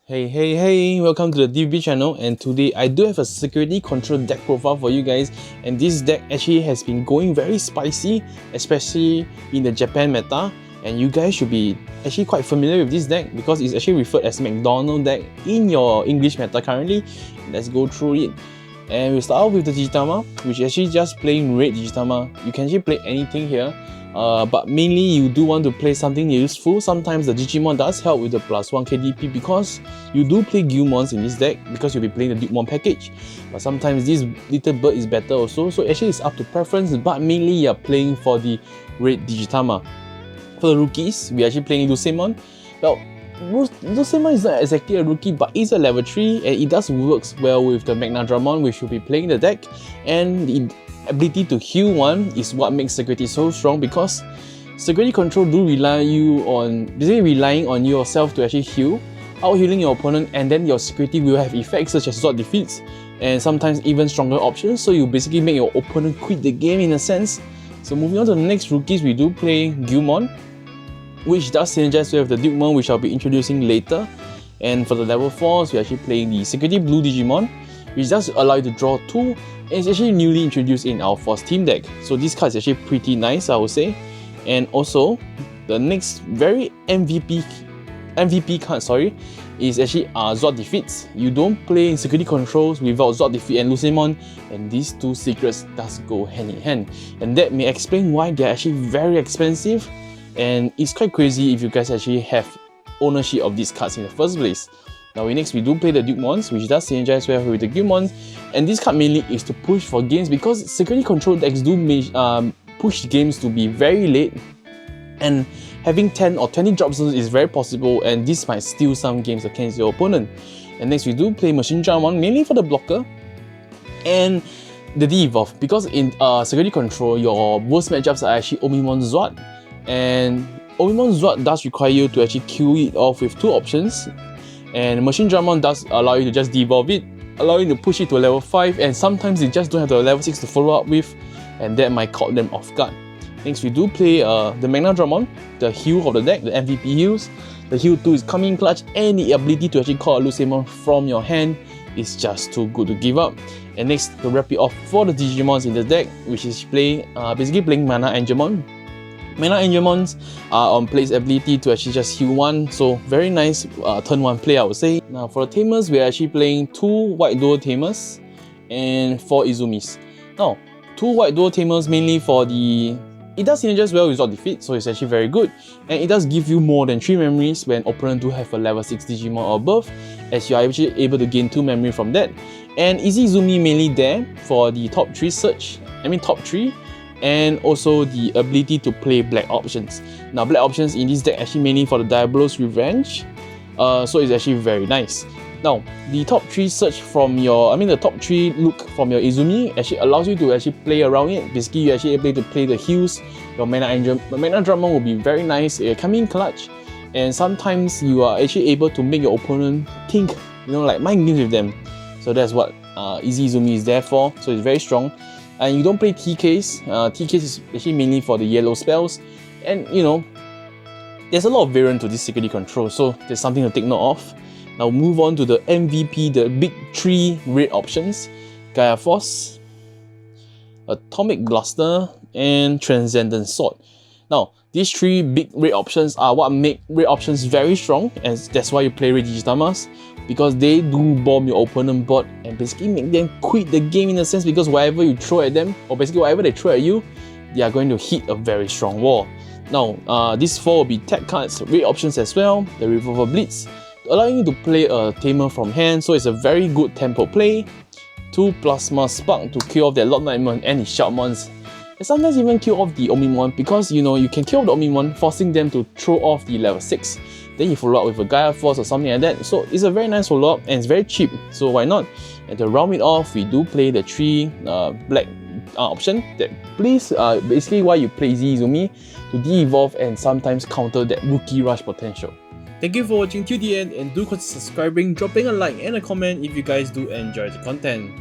Hey, welcome to the DB channel, and today I do have a security control deck profile for you guys, and this deck actually has been going very spicy, especially in the Japan meta, and you guys should be actually quite familiar with this deck because it's actually referred as McDonald deck in your English meta currently. Let's go through it. And we'll start off with the Digitama, which is actually just playing red Digitama. You can actually play anything here. But mainly you do want to play something useful. Sometimes the Digimon does help with the +1 KDP because you do play Gilmons in this deck because you'll be playing the Digimon package. But sometimes this little bird is better also, so actually it's up to preference, but mainly you're playing for the red Digitama. For the rookies, we're actually playing Lucemon. Well, Lucemon is not exactly a rookie, but it's a level 3 and it does works well with the Magnadramon, which will be playing the deck, and the ability to heal one is what makes security so strong because security control do relying on yourself to actually heal, out healing your opponent, and then your security will have effects such as sword defeats and sometimes even stronger options, so you basically make your opponent quit the game in a sense. So moving on to the next rookies, we do play Gilmon, which does synergize with the Digimon, which I'll be introducing later. And for the level 4s, we're actually playing the Security Blue Digimon, which does allow you to draw 2, and it's actually newly introduced in our Force Team deck. So this card is actually pretty nice, I would say. And also, the next very MVP card, is actually Zord Defeats. You don't play in Security Controls without Zord Defeat and Lucemon, and these two secrets does go hand in hand. And that may explain why they're actually very expensive, and it's quite crazy if you guys actually have ownership of these cards in the first place. Now next we do play the Digimons, which does synergize well with the Digimons, and this card mainly is to push for games because security control decks do push games to be very late, and having 10 or 20 drop zones is very possible, and this might steal some games against your opponent. And next we do play Machine Dramon, mainly for the blocker and the de-evolve, because in security control your worst matchups are actually Omimon Zord, and Omimon Zord does require you to actually kill it off with 2 options, and Machine Dramon does allow you to just de-evolve it, allow you to push it to a level 5, and sometimes you just don't have the level 6 to follow up with, and that might caught them off guard. Next we do play the Magnadramon, the heal of the deck, the MVP heals. The heal 2 is coming clutch, and the ability to actually call a Lucemon from your hand is just too good to give up. And next, to wrap it off for the Digimons in the deck, which is basically playing Mana Angemon. Mana Angemons are on play's ability to actually just heal 1, so very nice turn 1 play, I would say. Now for the Tamers, we are actually playing 2 White Dual Tamers and 4 Izumis. Now, 2 White Dual Tamers mainly for the... It does synergize well with Zord Defeat, so it's actually very good, and it does give you more than 3 memories when opponent do have a level 6 Digimon or above, as you are actually able to gain 2 memory from that. And Easy Izumi mainly there for the top 3 search, top 3, and also the ability to play black options. Now black options in this deck actually mainly for the Diablo's Revenge, so it's actually very nice. Now the top 3 search from your, the top 3 look from your Izumi actually allows you to actually play around it. Basically you're actually able to play the heals. Your Magnadramon will be very nice, coming clutch, and sometimes you are actually able to make your opponent think, like mind games with them. So that's what Easy Izumi is there for, so it's very strong. And you don't play TKs. TKs is actually mainly for the yellow spells, and there's a lot of variant to this security control, so there's something to take note of. Now move on to the MVP, the big 3 red options: Gaia Force, Atomic Blaster, and Transcendent Sword. Now these 3 big red options are what make red options very strong, and that's why you play red Digitamas, because they do bomb your opponent board and basically make them quit the game in a sense, because whatever you throw at them, or basically whatever they throw at you, they are going to hit a very strong wall. Now these 4 will be tech cards, red options as well: the Revolver Blitz, allowing you to play a Tamer from hand, so it's a very good tempo play. 2 Plasma Spark to kill off that Lord Nightmare and his Shoutmons, and sometimes even kill off the Omimon, because you can kill the Omimon, forcing them to throw off the level 6. Then you follow up with a Gaia Force or something like that, so it's a very nice follow up and it's very cheap, so why not? And to round it off, we do play the 3 black option that plays basically why you play Easy Izumi, to de-evolve and sometimes counter that Rookie Rush potential. Thank you for watching till the end, and do consider subscribing, dropping a like and a comment if you guys do enjoy the content.